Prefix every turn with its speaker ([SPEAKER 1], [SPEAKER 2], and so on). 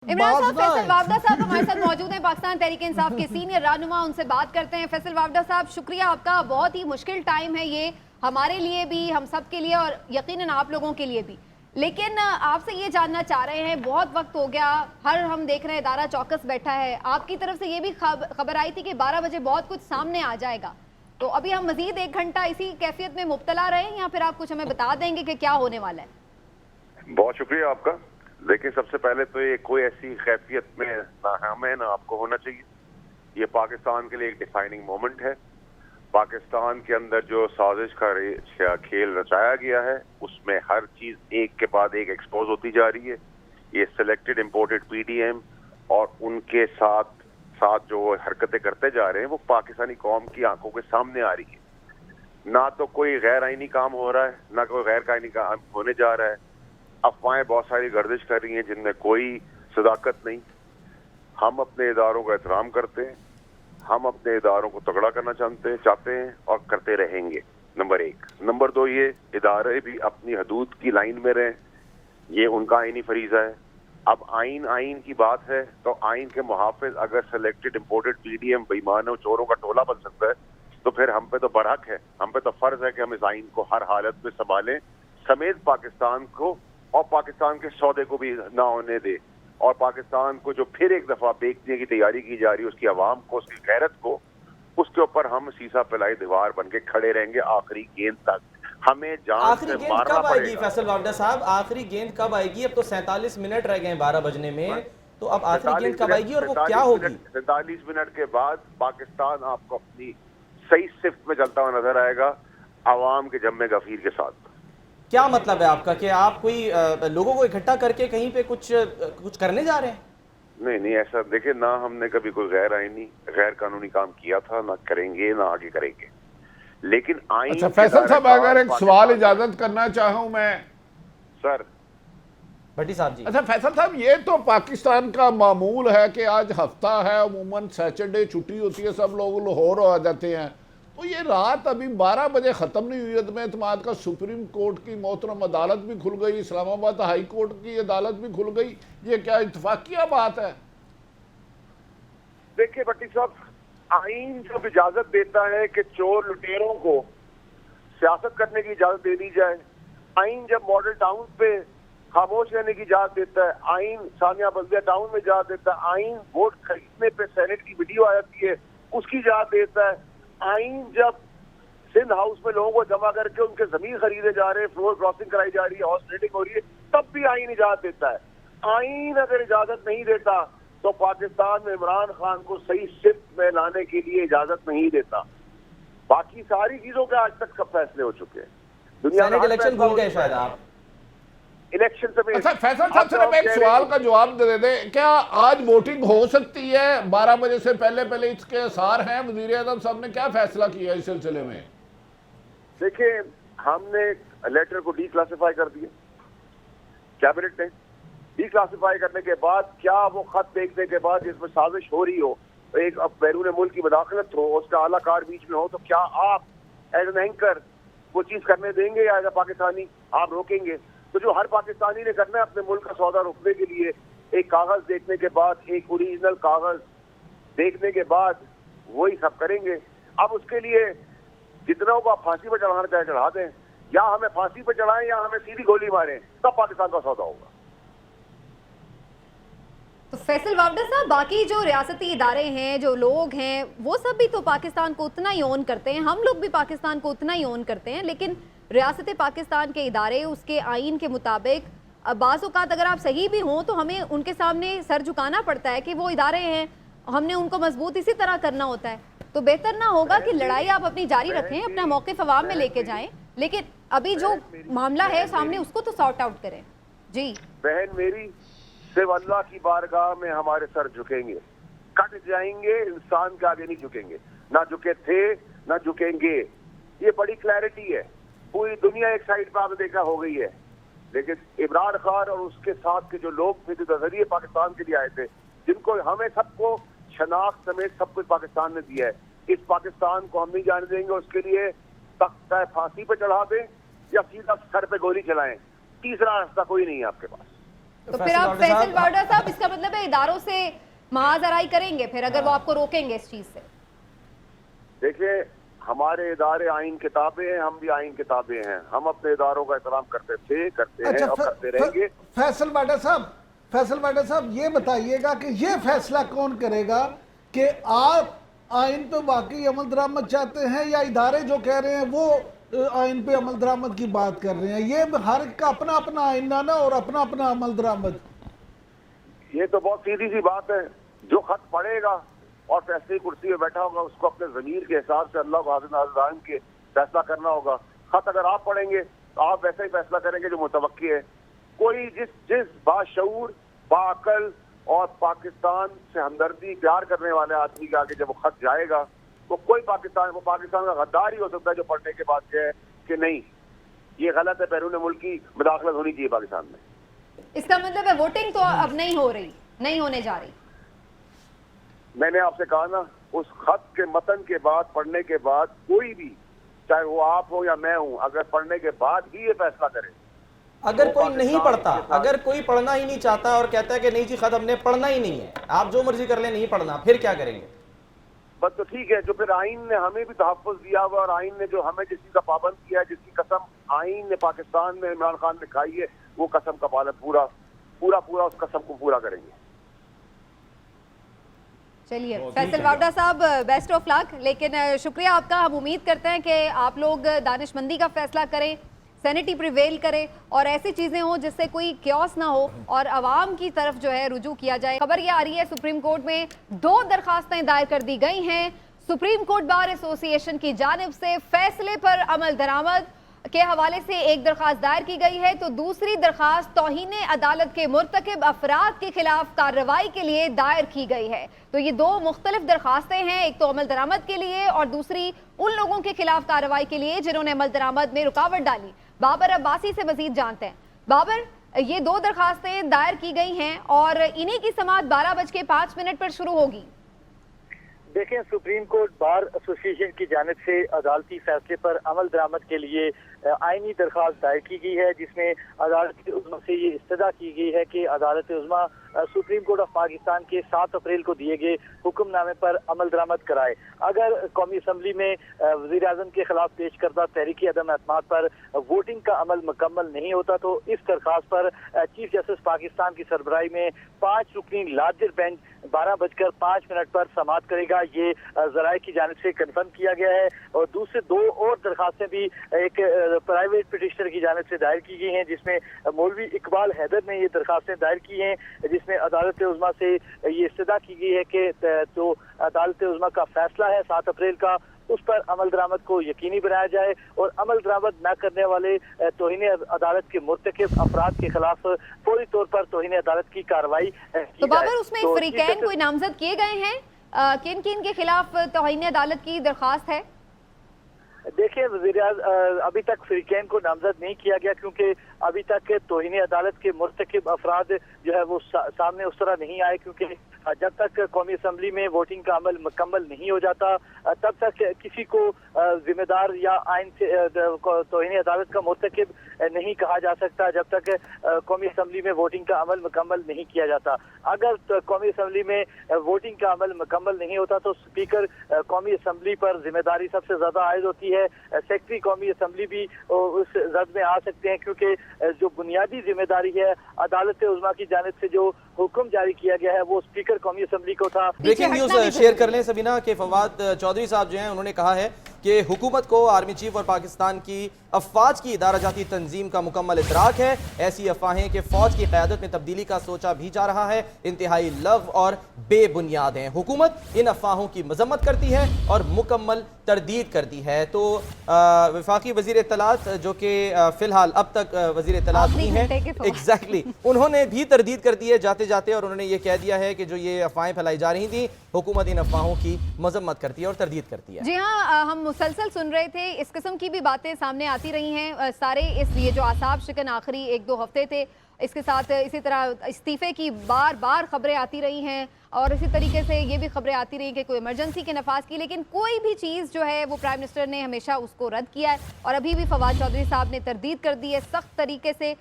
[SPEAKER 1] इमरान साहब, फैसल वावडा साहब हमारे साथ मौजूद हैं, पाकिस्तान तहरीक इंसाफ के सीनियर रहनुमा, उनसे बात करते हैं। फैसल वावडा साहब, शुक्रिया आपका। बहुत ही मुश्किल टाइम है ये, हमारे लिए भी, हम सब के लिए और यकीनन आप लोगों के लिए भी। लेकिन आपसे ये जानना चाह रहे हैं, बहुत वक्त हो गया, हम देख रहे हैं इदारा चौकस बैठा है। आपकी तरफ से ये भी खबर आई थी कि 12 बजे बहुत कुछ सामने आ जाएगा, तो अभी हम मजीद 1 घंटा इसी कैफियत में मुब्तला रहे या फिर आप कुछ हमें बता देंगे कि क्या होने वाला है?
[SPEAKER 2] बहुत शुक्रिया आपका। लेकिन सबसे पहले तो ये कोई ऐसी कैफियत में ना हमें ना आपको होना चाहिए। ये पाकिस्तान के लिए एक डिफाइनिंग मोमेंट है। पाकिस्तान के अंदर जो साजिश का खेल रचाया गया है उसमें हर चीज एक के बाद एक एक्सपोज होती जा रही है। ये सिलेक्टेड इंपोर्टेड पीडीएम और उनके साथ जो हरकतें करते जा रहे हैं वो पाकिस्तानी कौम की आंखों के सामने आ रही है। ना तो कोई गैर आईनी काम हो रहा है, ना कोई गैर आईनी काम होने जा रहा है। अफवाहें बहुत सारी गर्दिश कर रही हैं जिनमें कोई सदाकत नहीं। हम अपने इदारों का एहतराम करते हैं, हम अपने इदारों को तगड़ा करना चाहते हैं और करते रहेंगे। नंबर 1। नंबर 2, ये इदारे भी अपनी हदूद की लाइन में रहें, ये उनका आईनी फरीजा है। अब आइन की बात है तो आइन के मुहाफिज अगर सिलेक्टेड इंपोर्टेड पीडीएम बेईमानों चोरों का टोला बन सकता है तो फिर हम पे तो बरहक है, हम पे तो फर्ज है कि हम इस आइन को हर हालत में संभालें, समेत पाकिस्तान को और पाकिस्तान के सौदे को भी ना होने दे। और पाकिस्तान को जो फिर एक दफा बेचने की तैयारी की जा रही है, उसकी आवाम को, उसकी गैरत को, उसके ऊपर हम सीसा पिलाई दीवार बन के खड़े रहेंगे आखिरी गेंद तक। हमें जान से मारना
[SPEAKER 3] कब आएगी
[SPEAKER 2] पड़ेगा।
[SPEAKER 3] फैसल वावडा साहब, आखिरी गेंद कब आएगी? अब तो 47 मिनट रह गए 12 बजने में, तो अब आखिरी गेंद कब आएगी और वो क्या होगी?
[SPEAKER 2] 47 मिनट के बाद पाकिस्तान आपको अपनी सही सिफ्त में चलता हुआ नजर आएगा, आवाम के जम्मे गफीर के साथ।
[SPEAKER 3] क्या मतलब है आपका कि आप कोई लोगों को इकट्ठा करके कहीं पे कुछ करने जा रहे हैं?
[SPEAKER 2] नहीं, ऐसा देखिए, ना हमने कभी कोई गैर आईनी गैर कानूनी काम किया था, ना करेंगे, ना आगे करेंगे। लेकिन आइन
[SPEAKER 4] अच्छा फैसल साहब, अगर एक सवाल इजाजत करना चाहूं मैं
[SPEAKER 2] सर।
[SPEAKER 3] भट्टी साहब जी।
[SPEAKER 4] अच्छा फैसल साहब, ये तो पाकिस्तान का मामूल है कि आज हफ्ता है, अमूमन सैटरडे छुट्टी होती है, सब लोग लाहौर आ जाते हैं, तो ये रात अभी 12 बजे ख़त्म नहीं हुई। अदम एतमाद का सुप्रीम कोर्ट की मोहतरम अदालत भी खुल गई, इस्लामाबाद हाई कोर्ट की अदालत भी खुल गई, ये क्या इत्तफाकिया बात है?
[SPEAKER 2] देखिए भट्टी साहब, आइन जब इजाजत देता है कि चोर लुटेरों को सियासत करने की इजाजत दे दी जाए, आइन जब मॉडल टाउन पे खामोश रहने की इजाजत देता है, आइन सानिया बल्दिया टाउन में इजाजत देता है, आइन वोट खरीदने पे सेनेट की वीडियो आ जाती है उसकी इजाजत देता है, आइन जब सिंध हाउस में लोगों को जमा करके उनके जमीन खरीदे जा रहे हैं, फ्लोर क्रॉसिंग कराई जा रही है, हाउस रेटिंग हो रही है, तब भी आइन इजाजत देता है। आइन अगर इजाजत नहीं देता तो पाकिस्तान में इमरान खान को सही सिफ्त में लाने के लिए इजाजत नहीं देता। बाकी सारी चीजों के आज तक सब फैसले हो चुके हैं। दुनिया में
[SPEAKER 3] इलेक्शन भूल गए शायद आप।
[SPEAKER 2] इलेक्शन से
[SPEAKER 4] अच्छा फैसल साहब, सिर्फ एक सवाल का जवाब दे दें, क्या आज वोटिंग हो सकती है 12 बजे से पहले इसके आसार हैं? वज़ीर आज़म साहब ने क्या फैसला किया इस सिलसिले में?
[SPEAKER 2] देखिए, हमने लेटर को डीक्लासिफाई कर दिया, कैबिनेट ने डीक्लासिफाई करने के बाद क्या वो खत देखने के बाद जिसमें साजिश हो रही हो, एक बैरून मुल्क की मदाखलत हो, उसका आला कार बीच में हो, तो क्या आप एज एन एंकर वो चीज करने देंगे या एज ए पाकिस्तानी आप रोकेंगे? तो जो हर पाकिस्तानी ने करना है अपने मुल्क का सौदा रोकने के लिए, एक कागज देखने के बाद, एक ओरिजिनल कागज देखने के बाद वही सब करेंगे। अब उसके लिए जितना को आप फांसी पर चढ़ाना चाहे चढ़ा दें, या हमें फांसी पर चढ़ाएं या हमें सीधी गोली मारें, तब पाकिस्तान का सौदा होगा।
[SPEAKER 1] तो फैसल वावडा साहब, बाकी जो रियासती इदारे हैं, जो लोग हैं, वो सब भी तो पाकिस्तान को उतना ही ओन करते हैं, हम लोग भी पाकिस्तान को उतना ही ओन करते हैं, लेकिन रियासत पाकिस्तान के इदारे उसके आइन के मुताबिक बाज़ औक़ात अगर आप सही भी हों तो हमें उनके सामने सर झुकाना पड़ता है कि वो इदारे हैं, हमने उनको मजबूत इसी तरह करना होता है। तो बेहतर ना होगा कि लड़ाई आप अपनी जारी रखें, अपना मौक़िफ़ अवाम में लेके जाएं, लेकिन अभी जो मामला है सामने उसको तो सॉर्ट आउट करें। जी
[SPEAKER 2] बहन मेरी, सिर्फ अल्लाह की बारगाह में हमारे सर झुकेंगे, कट जाएंगे, इंसान के आगे नहीं झुकेंगे, ना झुके थे ना झुकेंगे। ये बड़ी क्लैरिटी है, पूरी दुनिया एक साइड पे आपने देखा हो गई है। लेकिन इमरान खान और उसके साथ के जो लोग थे, जो नजरिए पाकिस्तान के लिए आए थे, जिनको हमें सबको शनाख्त समेत सब कुछ पाकिस्तान ने दिया है, इस पाकिस्तान को हम नहीं जाने देंगे। उसके लिए तख्ता फांसी पे चढ़ा दें या सीधा सर पे गोली चलाएं, तीसरा रास्ता कोई नहीं है आपके पास।
[SPEAKER 1] तो फिर आप फैसल वावड़ा साहब, इसका मतलब है इदारों से महाजराई करेंगे फिर, अगर वो आपको रोकेंगे इस चीज से?
[SPEAKER 2] देखिए, हमारे इदारे आइन किताबें हैं, हम भी आइन किताबें हैं। हम अपने इदारों का एहतराम करते थे, करते हैं और करते रहेंगे।
[SPEAKER 5] फैसल वाडा साहब ये बताइएगा कि ये फैसला कौन करेगा कि आप आइन पे वाकई अमल दरामद चाहते हैं या इदारे जो कह रहे हैं वो आइन पे अमल दरामद की बात कर रहे हैं? ये हर का अपना अपना आइनाना और अपना अपना अमल दरामद।
[SPEAKER 2] ये तो बहुत सीधी सी बात है। जो खत पढ़ेगा और फैसले कुर्सी में बैठा होगा, उसको अपने ज़मीर के हिसाब से अल्लाह हाज़िर के फैसला करना होगा। खत अगर आप पढ़ेंगे तो आप वैसा ही फैसला करेंगे जो मुतवक्की है। कोई जिस बाशऊर, बाअकल और पाकिस्तान से हमदर्दी प्यार करने वाले आदमी के आगे जब वो खत जाएगा तो कोई पाकिस्तान का गद्दार ही हो सकता है जो पढ़ने के बाद कहे कि नहीं, ये गलत है, बैरून मुल्की मुदाखलत होनी चाहिए पाकिस्तान में।
[SPEAKER 1] इसका मतलब है वोटिंग तो अब नहीं हो रही, नहीं होने जा रही।
[SPEAKER 2] मैंने आपसे कहा ना, उस खत के मतन के बाद, पढ़ने के बाद, कोई भी, चाहे वो आप हो या मैं हूं, अगर पढ़ने के बाद ही ये फैसला करे।
[SPEAKER 3] अगर कोई नहीं पढ़ता, अगर कोई पढ़ना ही नहीं चाहता और कहता है कि नहीं जी खत हमने पढ़ना ही नहीं है, आप जो मर्जी कर ले, नहीं पढ़ना, फिर क्या करेंगे?
[SPEAKER 2] बस तो ठीक है, जो फिर आइन ने हमें भी तहफ़्फ़ुज़ दिया हुआ और आइन ने जो हमें जिस चीज़ का पाबंद किया है, जिसकी कसम आइन ने पाकिस्तान में इमरान खान ने खाई है, वो कसम का पालन पूरा उस कसम को पूरा करेंगे।
[SPEAKER 1] चलिए फैसल वावड़ा साहब, बेस्ट ऑफ लक। लेकिन शुक्रिया आपका। हम उम्मीद करते हैं कि आप लोग दानिशमंदी का फैसला करें, सैनिटी प्रिवेल करे और ऐसी चीज़ें हों जिससे कोई क्योस ना हो और आवाम की तरफ जो है रुजू किया जाए। खबर ये आ रही है सुप्रीम कोर्ट में 2 दरखास्तें दायर कर दी गई हैं सुप्रीम कोर्ट बार एसोसिएशन की जानिब से। फैसले पर अमल दरामद के हवाले से एक दरखास्त दायर की गई है, तो दूसरी दरखास्त तौहीन अदालत के मुर्तकिब अफराद के खिलाफ कार्रवाई के लिए दायर की गई है। तो ये 2 मुख्तलिफ दरखास्तें हैं, एक तो अमल दरामद के लिए और दूसरी उन लोगों के खिलाफ कार्रवाई के लिए जिन्होंने अमल दरामद में रुकावट डाली। बाबर अब्बासी से मजीद जानते हैं। बाबर, ये 2 दरखास्तें दायर की गई हैं और इन्हीं की समाअत 12:05 पर शुरू होगी।
[SPEAKER 6] देखें, सुप्रीम कोर्ट बार एसोसिएशन की जानिब से अदालती फैसले पर अमल दरामद के लिए आइनी दरख्वास्त दायर की गई है, जिसमें अदालत उज़्मा से ये इस्तदा की गई है कि अदालत उज़्मा सुप्रीम कोर्ट ऑफ पाकिस्तान के 7 अप्रैल को दिए गए हुक्मनामे पर अमल दरामद कराए। अगर कौमी असम्बली में वज़ीर आज़म के खिलाफ पेश करदा तहरीकी अदम एतमाद पर वोटिंग का अमल मुकम्मल नहीं होता तो इस दरख्वास्त पर चीफ जस्टिस पाकिस्तान की सरबराही में 5 रुकनी लार्जर बेंच 12:05 पर समाअत करेगा। ये ज़राए की जानिब से कन्फर्म किया गया है। और दूसरे 2 और दरखास्तें भी एक प्राइवेट पिटिशनर की जानिब से दायर की गई हैं, जिसमें मौलवी इकबाल हैदर ने ये दरखास्तें दायर की हैं, जिसमें अदालत उज़्मा से ये इस्तदा की गई है कि जो अदालत उज़्मा का फैसला है 7 अप्रैल का, उस पर अमल दरामद को यकीनी बनाया जाए और अमल दरामद न करने वाले तौहीन अदालत के मुर्तकिब अफराद के खिलाफ फौरी तौर पर तौहीन अदालत की कार्रवाई
[SPEAKER 1] तो बाबर, उसमें फरीकैन कोई नामजद किए गए हैं? किन किन के खिलाफ तौहीन अदालत की दरख्वास्त है?
[SPEAKER 6] देखिए, अभी तक फरीकैन को नामजद नहीं किया गया क्योंकि अभी तक तौहीन अदालत के मुर्तकिब अफराद जो है वो सामने उस तरह नहीं आए, क्योंकि जब तक कौमी असम्बली में वोटिंग का अमल मुकम्मल नहीं हो जाता तब तक किसी को जिम्मेदार या आइन से तौहीन अदालत का मुर्तकिब नहीं कहा जा सकता जब तक कौमी असम्बली में वोटिंग का अमल मुकम्मल नहीं किया जाता। अगर कौमी असम्बली में वोटिंग का अमल मुकम्मल नहीं होता तो स्पीकर कौमी असम्बली पर जिम्मेदारी सबसे ज़्यादा आयद होती है। सेक्रेटरी कौमी असम्बली भी उस जद में आ सकते हैं, क्योंकि जो बुनियादी जिम्मेदारी है अदालत उज़्मा की जानिब से जो हुक्म जारी किया गया है वो स्पीकर कौमी असम्बली को था।
[SPEAKER 3] ब्रेकिंग न्यूज शेयर कर लें सबीना के फवाद चौधरी साहब जो हैं उन्होंने कहा है कि हुकूमत को आर्मी चीफ और पाकिस्तान की अफवाज की इदारा जाती तंजीम का मुकम्मल इतराक है। ऐसी अफवाहें कि फौज की क़यादत में तब्दीली का सोचा भी जा रहा है इंतहाई लग़्व और बेबुनियाद हैं। हुकूमत इन अफवाहों की मजम्मत करती है और मुकम्मल तरदीद करती है। तो वफाकी वज़ीर इत्तलात जो कि फ़िलहाल अब तक वज़ीर इत्तलात नहीं है, एग्जैक्टली उन्होंने भी तरदीद कर दी है जाते जाते, और उन्होंने ये कह दिया है कि जो ये अफवाहें फैलाई जा रही थी हुकूमत इन अफवाहों की मजम्मत करती है और तरदीद करती है।
[SPEAKER 1] जी हाँ, हम मुसलसल सुन रहे थे, इस किस्म की भी बातें सामने आती रही हैं सारे ये जो आसाब शिकन आखिरी 1-2 हफ्ते थे, इसके साथ इसी तरह इस्तीफे की बार बार खबरें आती रही हैं और इसी तरीके से ये भी खबरें आती रही कि कोई इमरजेंसी के नफाज की, लेकिन कोई भी चीज़ जो है वो प्राइम मिनिस्टर ने हमेशा उसको रद्द किया है और अभी भी फवाद चौधरी साहब ने तरदीद कर दी है सख्त तरीके से